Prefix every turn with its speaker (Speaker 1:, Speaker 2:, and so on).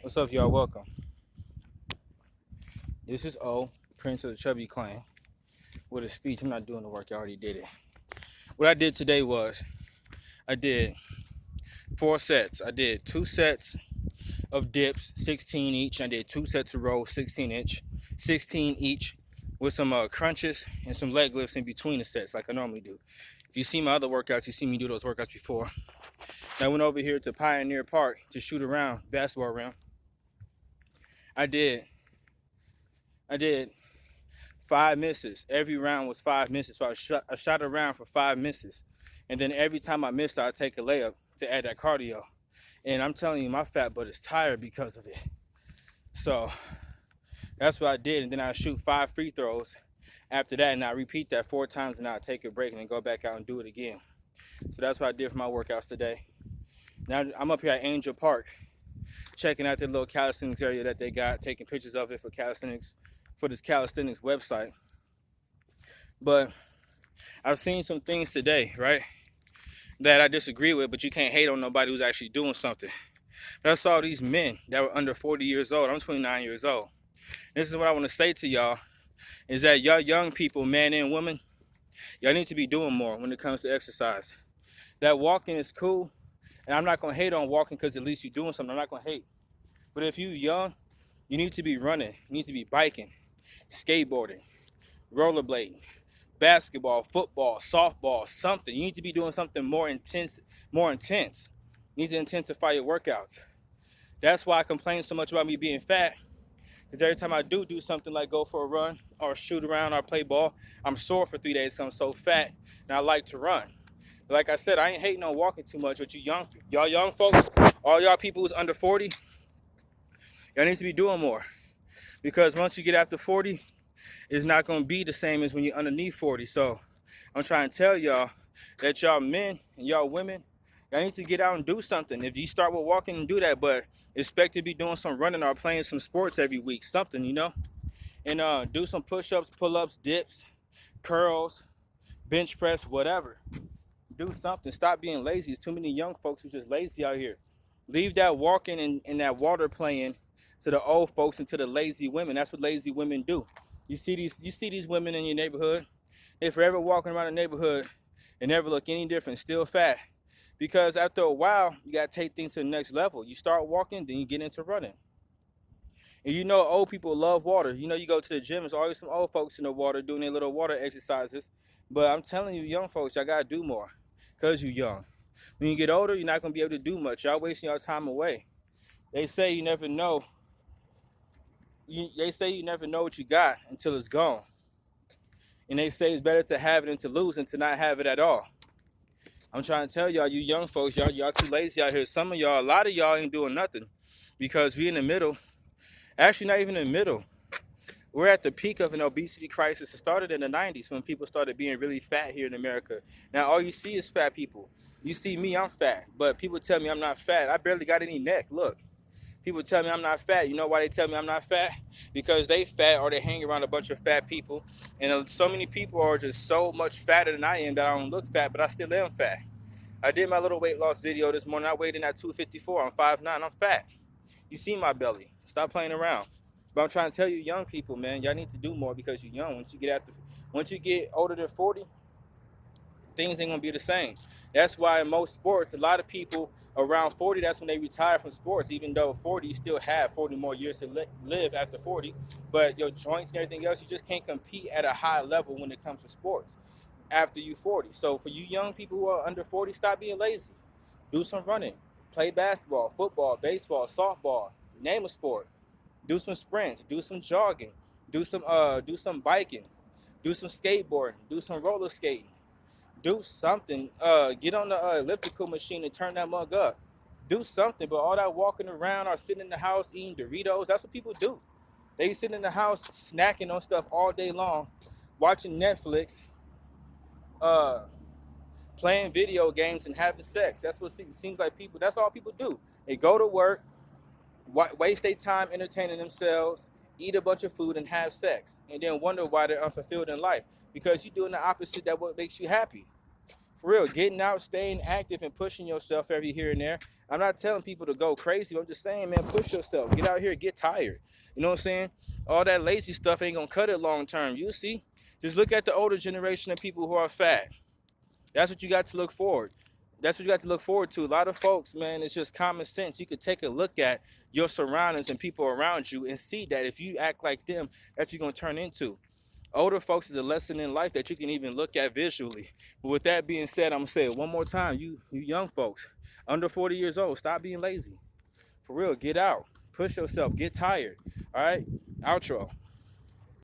Speaker 1: What's up, y'all? Welcome. This is O, Prince of the Chubby Clan, with a speech. I'm not doing the work, I already did it. What I did today was I did 4 sets. I did 2 sets of dips, 16 each. I did 2 sets of rolls, 16 each, with some crunches and some leg lifts in between the sets, like I normally do. If you see my other workouts, you see me do those workouts before. I went over here to Pioneer Park to shoot around, basketball around. I did 5 misses. Every round was 5 misses. So I shot around for 5 misses. And then every time I missed, I'd take a layup to add that cardio. And I'm telling you, my fat butt is tired because of it. So that's what I did. And then I shoot 5 free throws after that. And I repeat that 4 times, and I take a break and then go back out and do it again. So that's what I did for my workouts today. Now I'm up here at Angel Park, checking out the little calisthenics area that they got, taking pictures of it for calisthenics, for this calisthenics website. But I've seen some things today, right, that I disagree with, but you can't hate on nobody who's actually doing something. But I saw these men that were under 40 years old. I'm 29 years old. This is what I want to say to y'all, is that y'all young people, men and women, y'all need to be doing more when it comes to exercise. That walking is cool, and I'm not going to hate on walking because at least you're doing something. I'm not going to hate. But if you're young, you need to be running. You need to be biking, skateboarding, rollerblading, basketball, football, softball, something. You need to be doing something more intense. You need to intensify your workouts. That's why I complain so much about me being fat. Because every time I do something like go for a run or shoot around or play ball, I'm sore for 3 days because I'm so fat and I like to run. But like I said, I ain't hating on walking too much. But y'all young folks, all y'all people who's under 40, y'all need to be doing more. Because once you get after 40, it's not going to be the same as when you're underneath 40. So I'm trying to tell y'all that y'all men and y'all women, y'all need to get out and do something. If you start with walking and do that, but expect to be doing some running or playing some sports every week, something, and do some push-ups, pull-ups, dips, curls, bench press, whatever. Do something. Stop being lazy. There's too many young folks who's just lazy out here. Leave that walking and that water playing to the old folks and to the lazy women. That's what lazy women do. You see these women in your neighborhood. They forever walking around the neighborhood and never look any different, still fat. Because after a while, you gotta take things to the next level. You start walking, then you get into running. And old people love water. You go to the gym, there's always some old folks in the water doing their little water exercises. But I'm telling you, young folks, y'all gotta do more. Because you're young. When you get older, you're not gonna be able to do much. Y'all wasting your time away. They say you never know. They say you never know what you got until it's gone. And they say it's better to have it than to lose and to not have it at all. I'm trying to tell y'all, you young folks, y'all too lazy out here. Some of y'all, a lot of y'all ain't doing nothing because we in the middle. Actually, not even in the middle. We're at the peak of an obesity crisis. It started in the 90s when people started being really fat here in America. Now, all you see is fat people. You see me, I'm fat. But people tell me I'm not fat. I barely got any neck. Look. People tell me I'm not fat. You know why they tell me I'm not fat? Because they fat or they hang around a bunch of fat people. And so many people are just so much fatter than I am that I don't look fat, but I still am fat. I did my little weight loss video this morning. I weighed in at 254. I'm 5'9". I'm fat. You see my belly. Stop playing around. But I'm trying to tell you, young people, man, y'all need to do more because you're young. Once you get older than 40, things ain't gonna be the same. That's why in most sports, a lot of people around 40, that's when they retire from sports. Even though 40, you still have 40 more years to live after 40. But your joints and everything else, you just can't compete at a high level when it comes to sports after you 40. So for you young people who are under 40, stop being lazy. Do some running. Play basketball, football, baseball, softball. Name a sport. Do some sprints. Do some jogging. Do some biking. Do some skateboarding. Do some roller skating. Do something. Get on the elliptical machine and turn that mug up. Do something. But all that walking around or sitting in the house eating Doritos, that's what people do. They be sitting in the house snacking on stuff all day long, watching Netflix, playing video games and having sex. That's what it seems like people. That's all people do. They go to work, waste their time entertaining themselves, eat a bunch of food and have sex, and then wonder why they're unfulfilled in life. Because you're doing the opposite of what makes you happy. For real, getting out, staying active, and pushing yourself every here and there. I'm not telling people to go crazy. I'm just saying, man, push yourself. Get out here, get tired. You know what I'm saying? All that lazy stuff ain't gonna cut it long term. You see? Just look at the older generation of people who are fat. That's what you got to look forward. That's what you got to look forward to. A lot of folks, man, it's just common sense. You could take a look at your surroundings and people around you and see that if you act like them, that you're gonna turn into. Older folks is a lesson in life that you can even look at visually. But with that being said, I'm gonna say it one more time. You young folks, under 40 years old, stop being lazy. For real, get out. Push yourself. Get tired. All right? Outro.